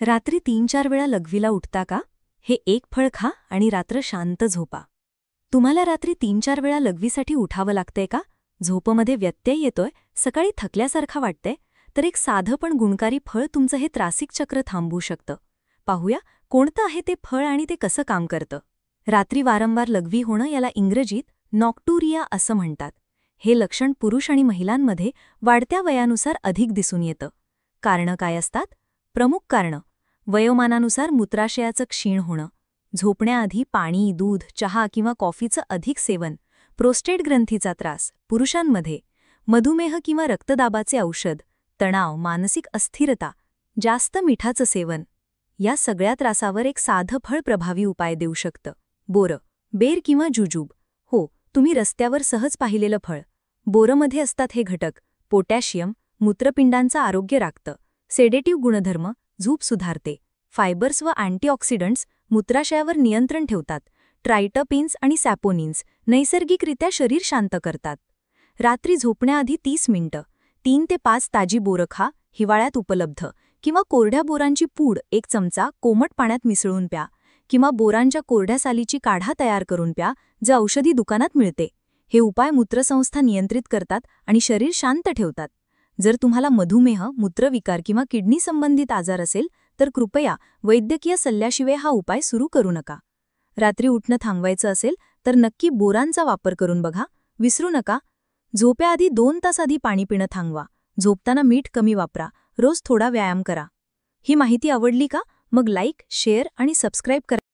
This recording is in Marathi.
रात्री 3-4 वेळा लघवीला उठता का? हे एक फळ खा आणि रात्र शांत झोपा. तुम्हाला रात्री 3-4 वेळा लघवीसाठी उठावं लागतंय का? झोपमध्ये व्यत्यय येतोय, सकाळी थकल्यासारखा वाटतंय, तर एक साधं पण गुणकारी फळ तुमचं हे त्रासिक चक्र थांबवू शकतं. पाहूया कोणतं आहे ते फळ आणि ते कसं काम करतं. रात्री वारंवार लघवी होणं याला इंग्रजीत नॉक्टुरिया असं म्हणतात. हे लक्षण पुरुष आणि महिलांमध्ये वाढत्या वयानुसार अधिक दिसून येतं. कारणं काय असतात? प्रमुख कारणं: वयोमानानुसार मूत्राशयाचं क्षीण होणं, झोपण्याआधी पाणी, दूध, चहा किंवा कॉफीचं अधिक सेवन, प्रोस्टेट ग्रंथीचा त्रास पुरुषांमध्ये, मधुमेह किंवा रक्तदाबाचे औषध, तणाव, मानसिक अस्थिरता, जास्त मिठाचं सेवन. या सगळ्या त्रासावर एक साधं फळ प्रभावी उपाय देऊ शकतं. बोरं, बेर किंवा जुजूब. हो, तुम्ही रस्त्यावर सहज पाहिलेलं फळ. बोरमध्ये असतात हे घटक: पोटॅशियम, मूत्रपिंडांचं आरोग्य राखतं, सेडेटिव्ह गुणधर्म, झोप सुधारते, फायबर्स व अँटीऑक्सिडंट्स मूत्राशयावर नियंत्रण ठेवतात, ट्रायटर्पेन्स आणि सॅपोनिन्स नैसर्गिकरित्या शरीर शांत करतात. रात्री झोपण्याआधी 30 मिनिटं 3 ते 5 ताजी बोरं खा, हिवाळ्यात उपलब्ध, किंवा कोरड्या बोरांची पूड 1 चमचा कोमट पाण्यात मिसळून प्या, किंवा बोरांच्या कोरड्या सालीची काढा तयार करून प्या, जे औषधी दुकानात मिळते. हे उपाय मूत्रसंस्था नियंत्रित करतात आणि शरीर शांत ठेवतात. जर तुम्हाला मधुमेह, मूत्रविकार किंवा किडनी संबंधित आजार असेल तर कृपया वैद्यकीय सल्ल्याशिवाय हा उपाय सुरू करू नका. रात्री उठणं थांबवायचं असेल तर नक्की बोरांचा वापर करून बघा. विसरू नका, झोप्याआधी 2 तास आधी पाणी पिणं थांबवा. झोपताना मीठ कमी वापरा. रोज थोडा व्यायाम करा. ही माहिती आवडली का? मग लाईक, शेअर आणि सबस्क्राईब करा.